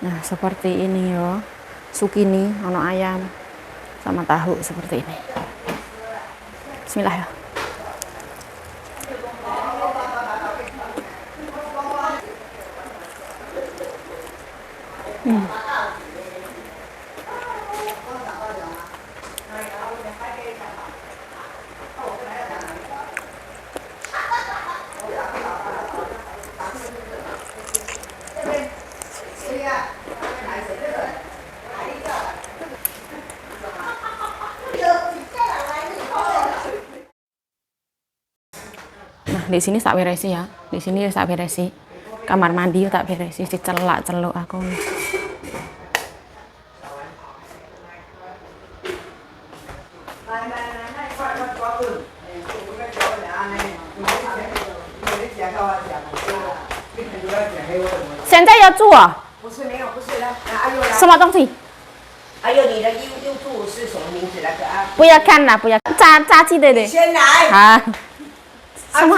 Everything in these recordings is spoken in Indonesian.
Nah, seperti ini yo. Sukini, ono ayam sama tahu seperti ini. Bismillah ya. Nah, di sini tak beresi ya. Di sini tak beresi. Kamar mandi tak beresi, celak-celuk aku. Hiện在要住啊？不是，没有，不是的。阿佑来。什么东西？阿佑，你的右助是什么名字？那个啊？不要看了，不要炸鸡的嘞。先来。啊。什么？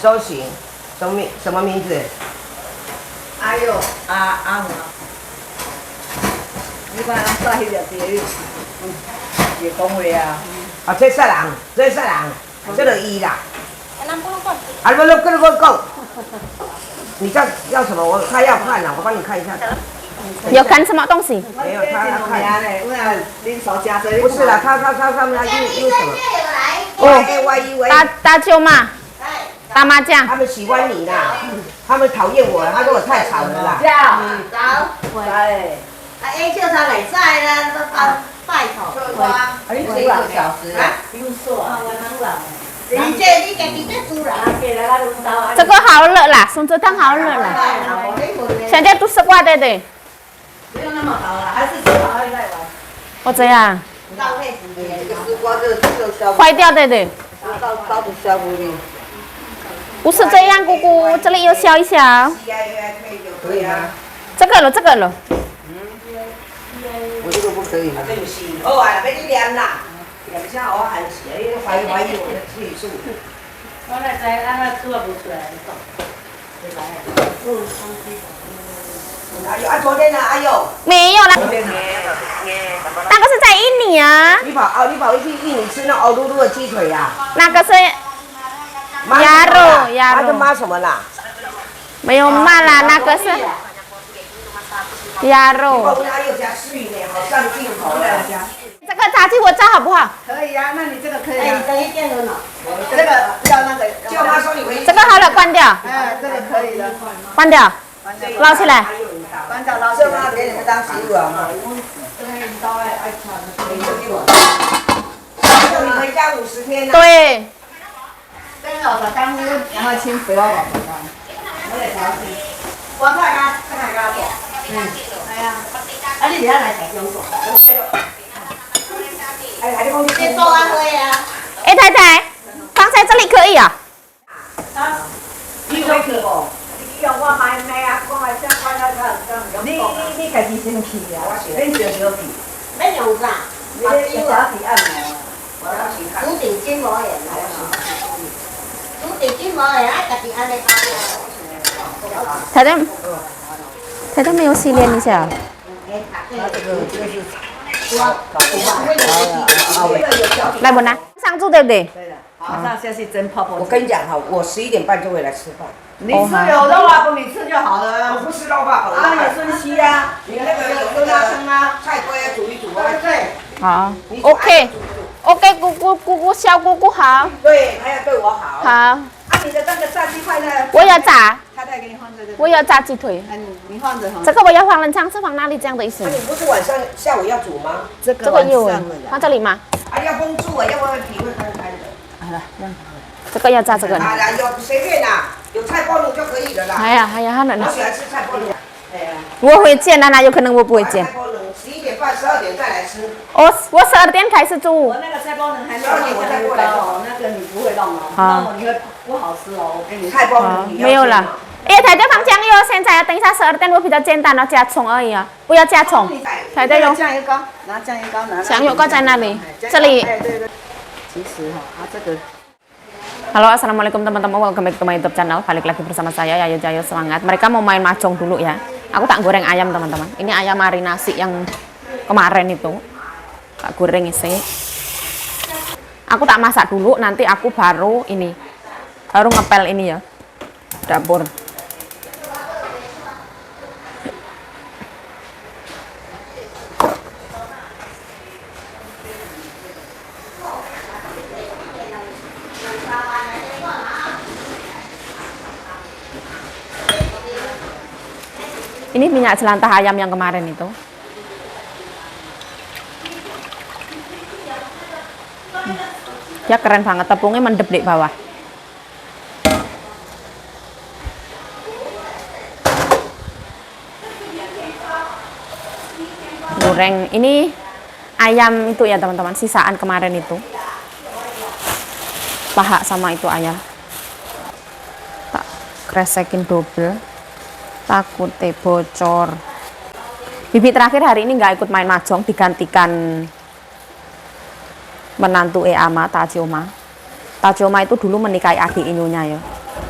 搜寻什么名字？阿佑阿虎。你看咱带迄条碟，也讲话啊。啊，这色人，这色人，这个伊啦。啊，不，跟我讲。你要什么？他要看了，我帮你看一下。要看什么东西？没有，他要看。不是啦，他们又什么？哦，打球嘛，打麻将。他们喜欢你啦，他们讨厌我了，他说我太吵了啦。走，哎，A 叫他来载啦，拜托。你煮2个小时啊？不用说啊，我能冷。你家己在煮啦？这个好热啦，松子汤好热啦。现在都是挂的的。不用那么好了，还是煮好再玩。我这样。浪费时间。这个丝瓜这个消坏掉的的。刀子削不的。不是这样，姑姑，这里有削一削。可以啊。这个了，这个了。我这个不可以。好啊，别你念啦。也不像我喊起，你怀疑我的技术。我来在俺那做不出来，阿佑，昨天呢？阿佑。没有啦。昨天呢？那个是在印尼啊。你跑去印尼吃那欧噜噜的鸡腿呀？那个是鸭肉，他跟妈什么啦？没有妈啦，那个是鸭肉。阿佑家水呢，好像进口的。这个炸鸡我炸好不好？可以啊，那你这个可以啊。等一电了呢。这个要那个。叫妈说你回去。这个好了，关掉。这个可以的。关掉。捞起来。关掉，捞起来。叫妈给你们当食物啊嘛。叫你回家50天。对。跟老早刚然后清不要老早刚。我来调戏。我看看做。哎呀。啊，你等下来才用做。你做安徽啊？哎，太太，放在这里可以啊。你会去不？用我买啊，我买相关的你家己先去啊，你小小去。要用啥？你小去按摩。足底筋膜炎啊。足底筋膜炎啊，家己安尼太太没有洗脸一下。这个是。来不拿，上住对不对？对的，好，那下去蒸泡泡。我跟你讲哈，我11点半就会来吃饭。你吃有肉啊，不你吃就好了。我不吃肉吧，啊，有孙熙啊，你那个有花生啊，菜锅要煮一煮啊。对。好 ，OK，小姑姑好。对，还要对我好。好。啊，你的那个炸鸡块呢？我要炸。太太给你放在这。我要炸鸡腿。你放着哈。这个我要放冷藏，是放哪里这样的意思？你不是下午要煮吗？这个有放这里吗？啊，要封住啊，要不然皮会干干的。好了，这个要炸这个。好了，有随便啦，有菜包卤就可以了啦。哎呀，好了。我喜欢吃菜包卤。我会煎的，那有可能我不会煎。菜包卤11点半、12点再来吃。我12点开始煮。我那个菜包能还没有放酱油膏哦，那个你不会弄哦，弄你会不好吃哦。我跟你菜包卤没有了。哎，太太放酱油，现在等一下12点我比较简单，加葱而已啊，不要加葱。太太用酱油膏，拿酱油膏拿。酱油膏在那里，这里。哎，对。其实哈，这个。Halo, assalamualaikum teman-teman. Welcome back to my YouTube channel. Balik lagi bersama saya Yayo Jayo Semangat. Mereka mau main mahjong dulu ya. Aku tak goreng ayam teman-teman. Ini ayam marinasi yang kemarin itu. Tak goreng isi. Aku tak masak dulu, nanti aku baru ngepel ini ya. Dapur. Ini minyak jelantah ayam yang kemarin itu. Dia keren banget, tepungnya mendep di bawah. Goreng ini ayam itu ya teman-teman, sisaan kemarin itu. Paha sama itu ayam. Tak kresekin double. Takutnya bocor. Bibi terakhir hari ini nggak ikut main mahjong, digantikan menantu ama Tacioma. Tacioma itu dulu menikahi adik inyunya ya.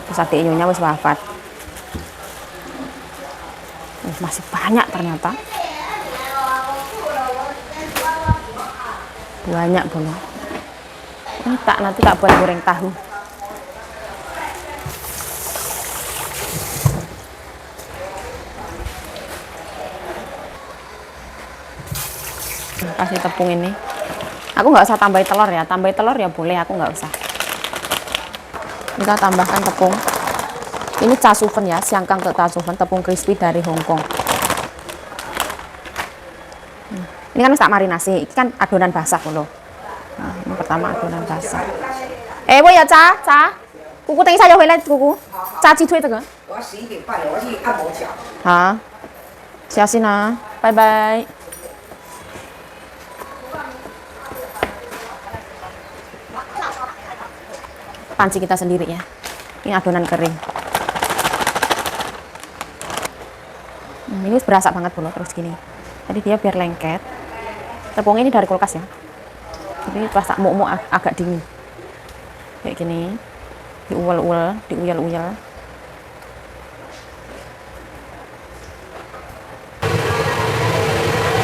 Terus adik inyunya wis wafat. Masih banyak ternyata. Banyak banget. Ini nanti tak buat goreng tahu. Kasih tepung ini. Aku nggak usah tambahin telur ya. Tambahin telur ya boleh, aku nggak usah. Kita tambahkan tepung. Ini casuven ya, siangkang ke casuven, tepung crispy dari Hong Kong. Ini kan tak marinasi, ini kan adonan basah loh. Nah, ini pertama adonan basah. Wo ya cha,姑姑等一下就回来，姑姑炸鸡腿这个。我11点半了，我去按摩脚。好，小心啊，拜拜。Panci kita sendiri ya. Ini adonan kering. Ini berasa banget loh terus gini. Jadi dia biar lengket. Tepung ini dari kulkas ya. Jadi pas tak mau agak dingin. Kayak gini. Diuyel-uyel.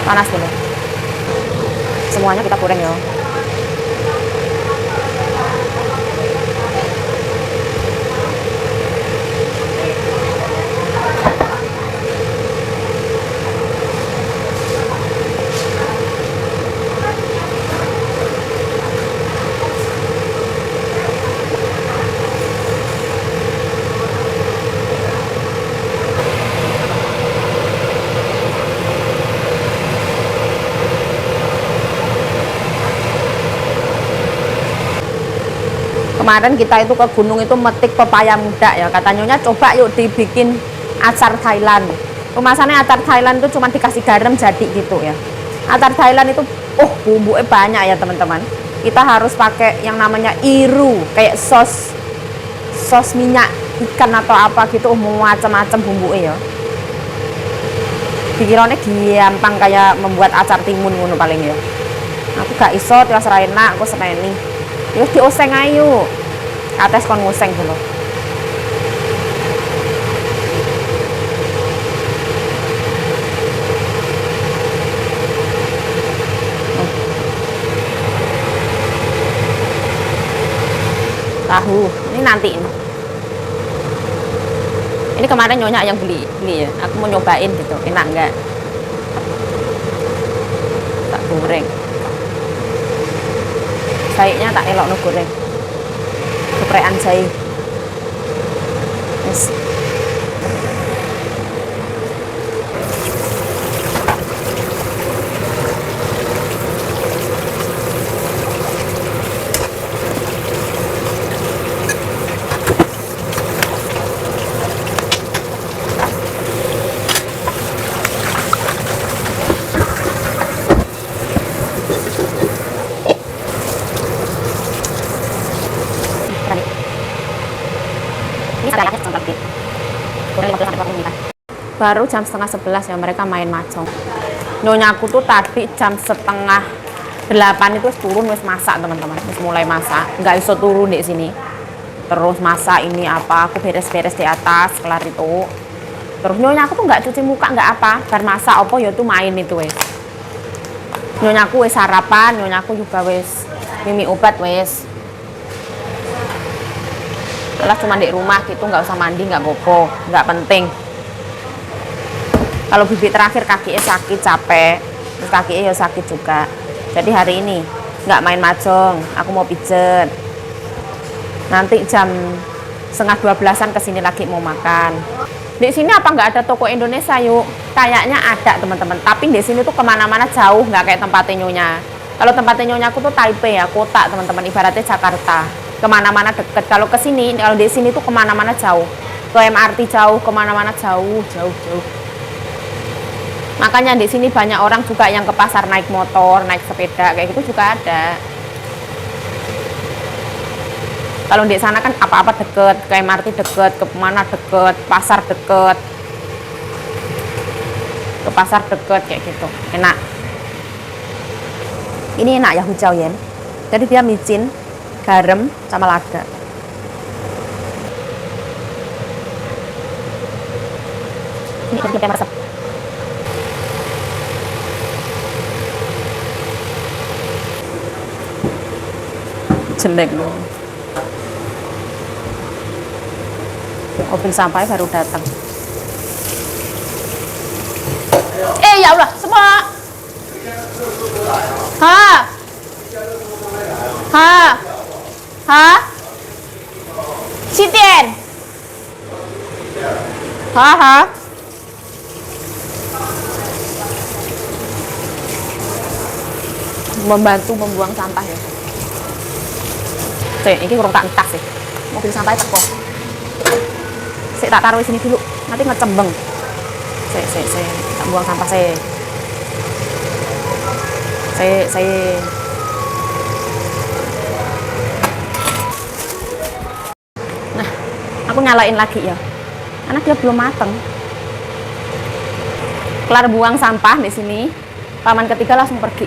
Panas dulu. Semuanya kita goreng ya. Kemarin kita itu ke gunung itu metik pepaya muda ya, katanya coba yuk dibikin acar Thailand. Kemasannya acar Thailand itu cuma dikasih garam jadi gitu ya. Acar Thailand itu bumbunya banyak ya teman-teman. Kita harus pakai yang namanya iru, kayak sos minyak ikan atau apa gitu, macam-macam bumbunya ya. Pikirannya gampang kayak membuat acar timun ngono paling ya. Aku gak iso terus ra enak, aku seneni. Yuk dioseng ayo. Atas kon ngoseng dulu. Tahu, ini nanti ini. Ini kemarin nyonya yang beli ya. Aku mau nyobain gitu, enak enggak? Tak goreng. Jahenya tak elok no goreng. Geprekan jahe. Yes. Baru jam setengah 11 ya mereka main mahjong. Nyonya aku tuh tadi jam setengah 8 itu turun wis masak teman-teman, wis mulai masak. Nggak iso turun di sini. Terus masak ini apa? Aku beres-beres di atas kelar itu. Terus nyonya aku tuh nggak cuci muka nggak apa, bar masak apa ya tuh main itu wes. Nyonya aku wes sarapan, nyonya aku juga wes mimi obat wes. Kalau cuma di rumah gitu nggak usah mandi nggak gopo, nggak penting. Kalau bibi terakhir kakinya sakit capek, terus kakinya ya sakit juga. Jadi hari ini nggak main mahjong, aku mau pijet. Nanti jam 11:30-an kesini lagi mau makan. Di sini apa nggak ada toko Indonesia yuk? Kayaknya ada teman-teman. Tapi di sini tuh kemana-mana jauh, nggak kayak tempatnya nyonya. Kalau tempatnya nyonya aku tuh Taipei ya, kota teman-teman. Ibaratnya Jakarta. Kemana-mana deket. Kalau ke sini, kalau di sini tuh kemana-mana jauh. Ke MRT jauh, kemana-mana jauh. Makanya di sini banyak orang juga yang ke pasar naik motor, naik sepeda, kayak gitu juga ada. Kalau di sana kan apa-apa deket, ke MRT deket, ke mana deket, pasar deket, ke pasar deket kayak gitu, enak. Ini enak ya hujau yen. Jadi dia micin, garam, sama lada. Ini kita meresap. Jelek loh. Mobil sampah baru datang. Ya Allah, semua. Sitian. Membantu membuang sampah ya. Ini kurang tak entas sih. Mobil sampah teko. Saya tak taruh di sini dulu, nanti ngecembeng. Saya tak buang sampah saya. Nah, aku nyalain lagi ya. Karena dia belum mateng. Kelar buang sampah di sini, paman ketiga langsung pergi.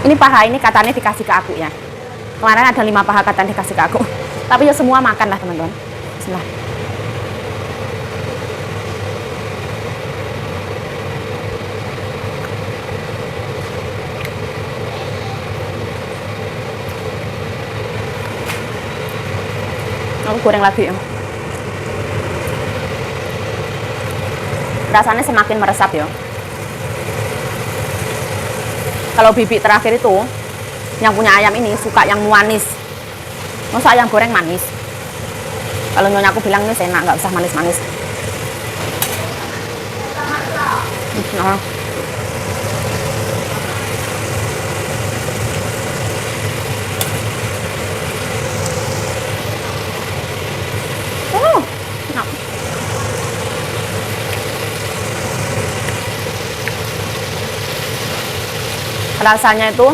Ini paha ini katanya dikasih ke aku ya. Kemarin ada 5 paha katanya dikasih ke aku. Tapi ya semua makan lah teman-teman. Bismillah. Aku goreng lagi ya. Rasanya semakin meresap ya. Kalau bibi terakhir itu yang punya ayam ini suka yang manis. Masa ayam goreng manis? Kalau nyonya aku bilang ini enak, nggak usah manis-manis. Nah. Enak. Rasanya itu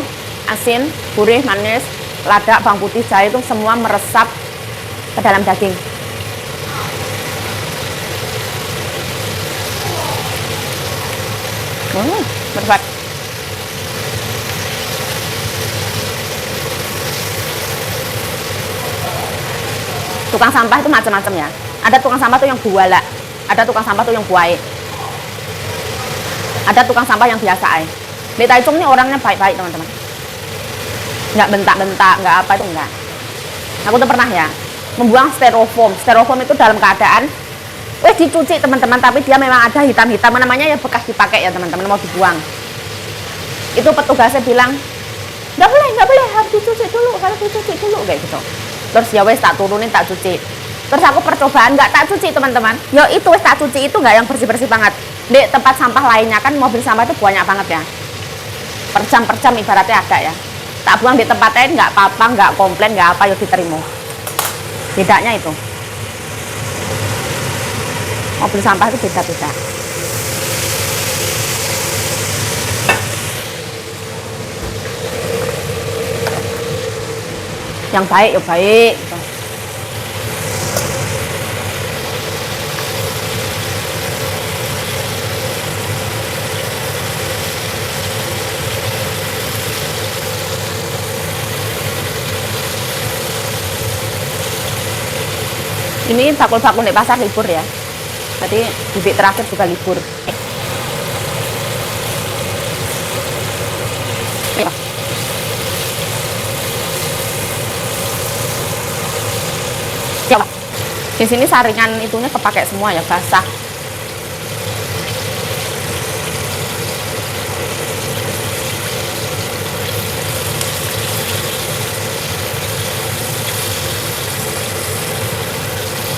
asin, gurih, manis, lada, bawang putih, jahe itu semua meresap ke dalam daging. Meresap. Tukang sampah itu macam-macam ya. Ada tukang sampah tuh yang buala, ada tukang sampah tuh yang buai, ada tukang sampah yang biasa. Di Taichung ini orangnya baik-baik teman-teman. Nggak bentak-bentak, nggak apa itu enggak. Aku tuh pernah ya membuang styrofoam. Styrofoam itu dalam keadaan dicuci teman-teman, tapi dia memang ada hitam-hitam namanya ya, bekas dipakai ya teman-teman, mau dibuang. Itu petugasnya bilang nggak boleh, harus dicuci dulu kayak gitu. Terus ya wes tak turunin, tak cuci. Terus aku percobaan nggak tak cuci teman-teman. Yo itu wes tak cuci itu nggak yang bersih-bersih banget. Di tempat sampah lainnya kan mobil sampah itu banyak banget ya. Per jam ibaratnya ada ya. Tak buang di tempat lain nggak apa-apa, nggak komplain, nggak apa, yuk diterima. Bedanya itu. Mobil sampah itu beda-beda. Yang baik ya baik. Ini bakul-bakul di pasar libur ya. Jadi bibit terakhir juga libur. Ya, di sini saringan itunya kepakai semua ya, basah.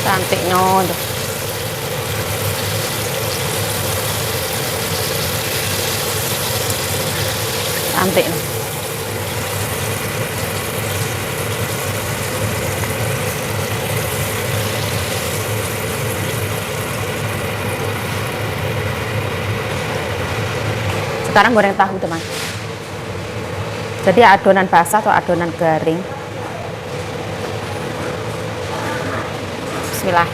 Cantiknya tuh. Cantik. Sekarang goreng tahu teman. Jadi adonan basah atau adonan garing. Bismillah.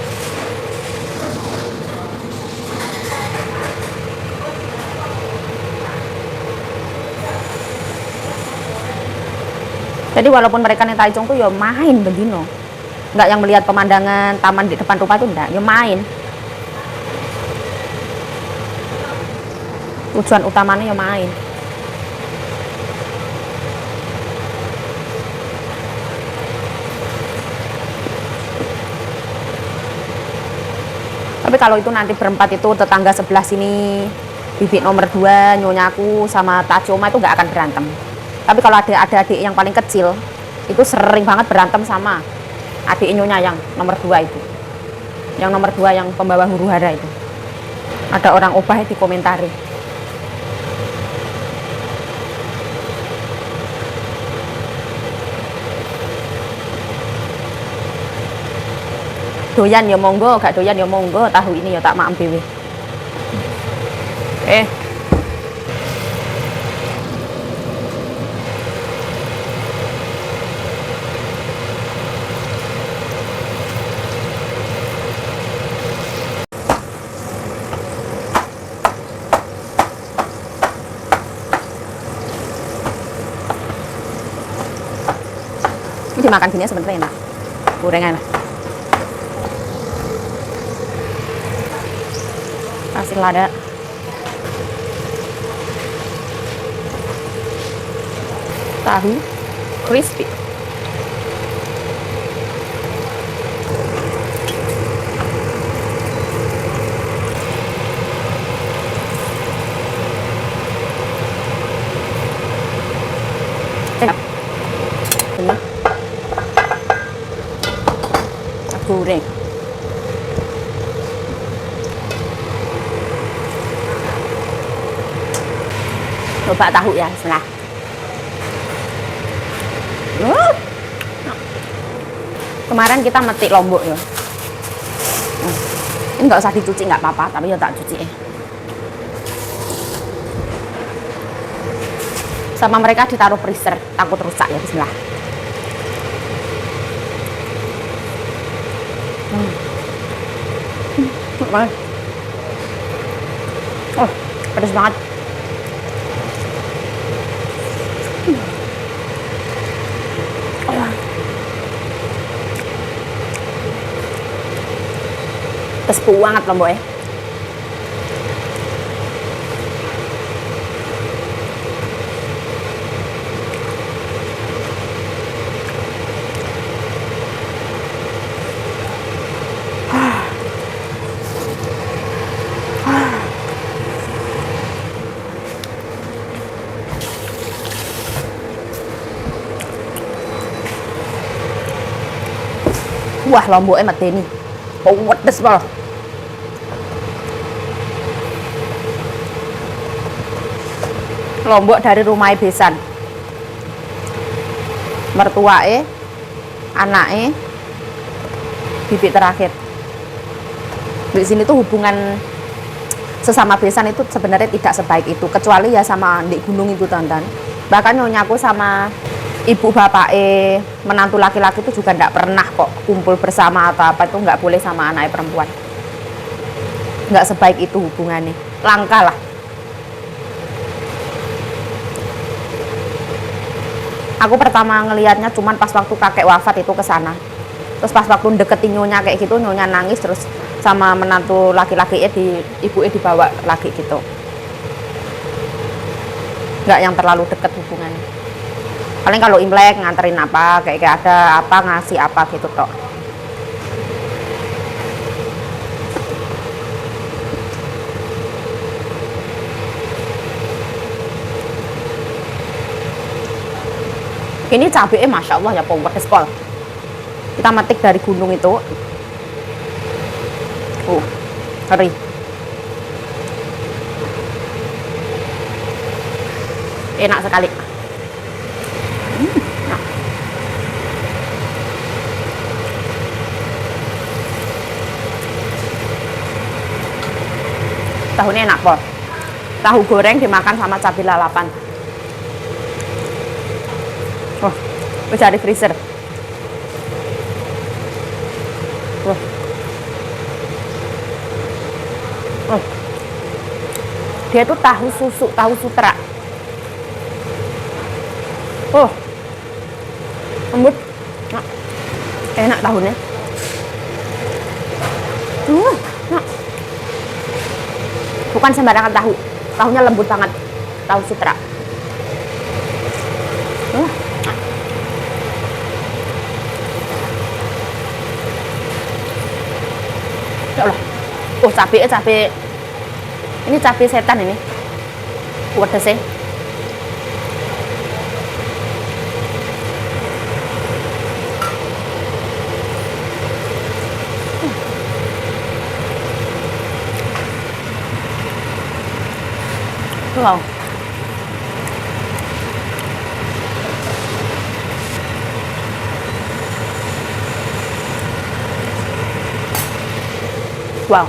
Jadi walaupun mereka nih Taichung tuh ya main begino, nggak yang melihat pemandangan taman di depan rumah tuh enggak, ya main. Tujuan utamanya ya main. Tapi kalau itu nanti berempat itu tetangga sebelah sini, bibit nomor 2, nyonyaku sama Tachoma itu nggak akan berantem. Tapi kalau ada adik yang paling kecil, itu sering banget berantem sama adik nyonya yang nomor 2 itu. Yang nomor 2 yang pembawa huru hara itu. Ada orang obah di komentari. Doyan ya monggo, gak doyan ya monggo, tahu ini ya tak maem dhewe. Ini dimakan gini sebenarnya enak. Gorengan. Kasih lada. Tahu crispy. Enak. Benar. Goreng. Coba tahu ya, setelah. Kemarin kita metik lombok ya. Ini nggak usah dicuci nggak apa-apa, tapi ya tak cuci. Sama mereka ditaruh freezer, takut rusak ya, bismillah. Oh, pedas banget. Pedas banget lombok ya. Wah, lomboknya medeni. Pedes banget. Lombok dari rumah besan. Mertuae, anake, bibit terakhir. Di sini tuh hubungan sesama besan itu sebenarnya tidak sebaik itu, kecuali ya sama di gunung itu tonton. Bahkan nyonyaku sama ibu bapak menantu laki-laki itu juga nggak pernah kok kumpul bersama atau apa, itu nggak boleh sama anak perempuan, nggak sebaik itu hubungannya, langka lah. Aku pertama ngelihatnya cuman pas waktu kakek wafat itu ke sana, Terus pas waktu deketin nyonya kayak gitu, nyonya nangis, terus sama menantu laki-lakinya ibunya dibawa lagi gitu. Nggak yang terlalu deket hubungannya. Paling kalau Imlek nganterin apa, kayak ada apa ngasih apa gitu tok. Ini cabenya masya Allah ya pedes pol. Kita metik dari gunung itu. Ngeri. Enak sekali. Enak. Tahunya enak pol. Tahu goreng dimakan sama cabai lalapan. Oh, wis dari freezer. Dia tuh tahu susu, tahu sutra. Lembut. Nah, enak tahunya. Nah. Bukan sembarangan tahu. Tahunya lembut banget. Tahu sutra. Ya Allah. Cabai. Ini cabai setan ini. Pedesnya. Wow. Wow.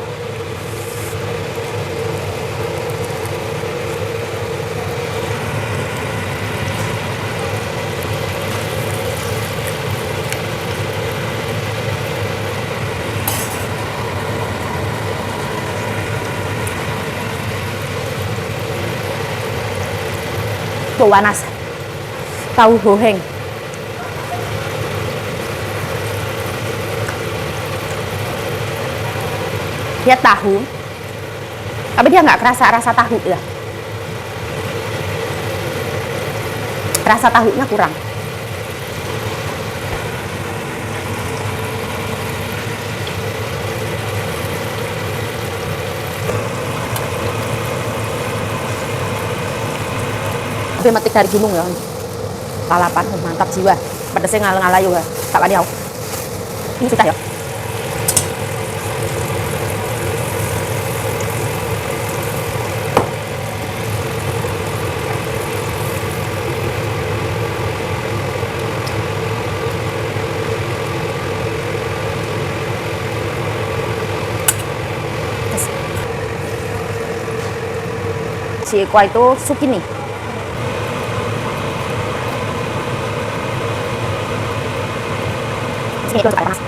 Panas. Tahu hoheng. Dia tahu, tapi dia nggak kerasa rasa tahu ya. Rasa tahunya kurang. Tapi metik dari gunung ya. Lalapan mantap jiwa. Pedesnya ngalah-ngalah juga. Tak wani aku. Ini sudah ya. Si kuah itu sukini. Sini itu panas.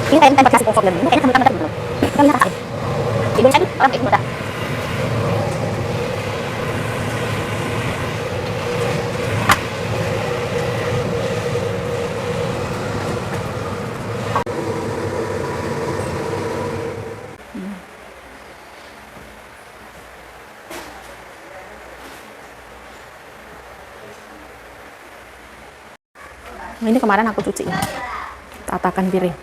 Ini kayak tempat nasi kosong dan ini kayaknya teman-teman belum. Kita lihat rasain. Indonesia itu orang kayak gimana? Nah, ini kemarin aku cuci ya. Tatakan piring.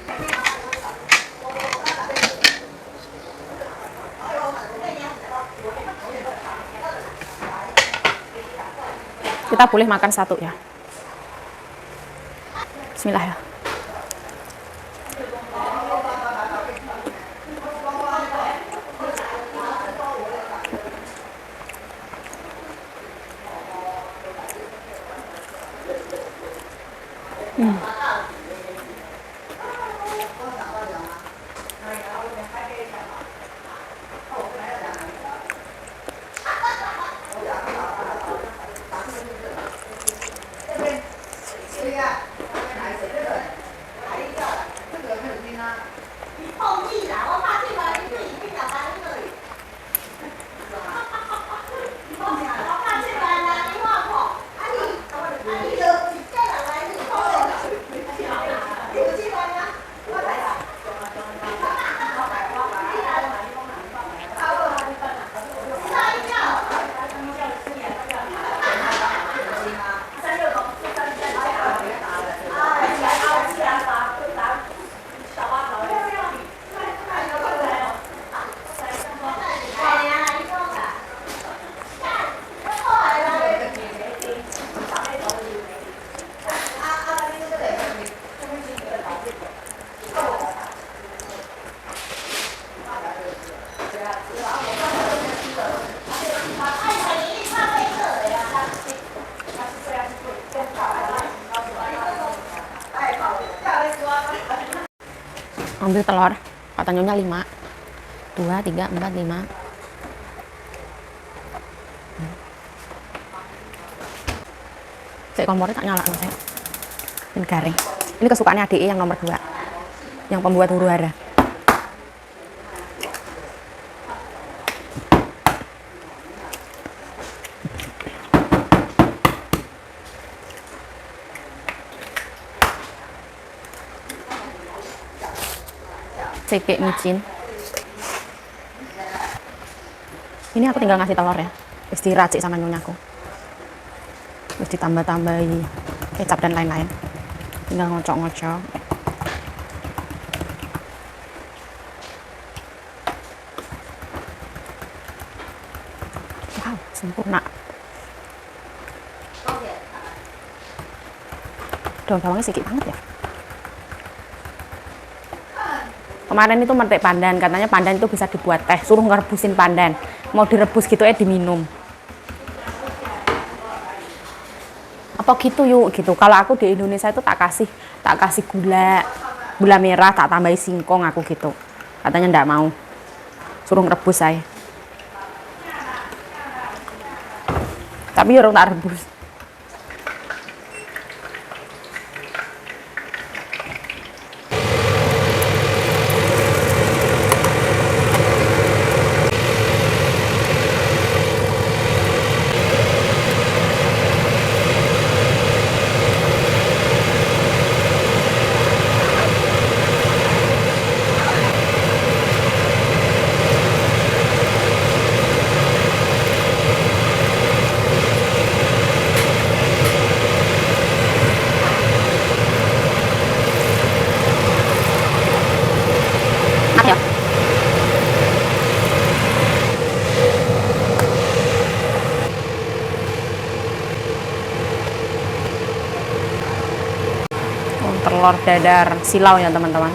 kita boleh makan satu ya. Bismillah ya. Ambil telur, kata nyonya 5. 2, 3, 4, 5. Saya kompornya tak nyala saya. Ini garing. Ini kesukaannya adik yang nomor 2, yang pembuat huru hara. Cekek micin. Ini aku tinggal ngasih telur ya. Terus diracik sama nyonyaku. Terus ditambah-tambahi kecap dan lain-lain. Tinggal ngocok-ngocok. Wow, sempurna. Daun bawangnya sedikit banget ya. Kemarin itu metik pandan, katanya pandan itu bisa dibuat teh, suruh ngerebusin pandan, mau direbus gitu diminum. Apa gitu yuk gitu. Kalau aku di Indonesia itu tak kasih gula merah, tak tambahi singkong aku gitu. Katanya ndak mau, suruh ngerebus saya. Tapi orang tak rebus. Telur dadar silau ya teman-teman.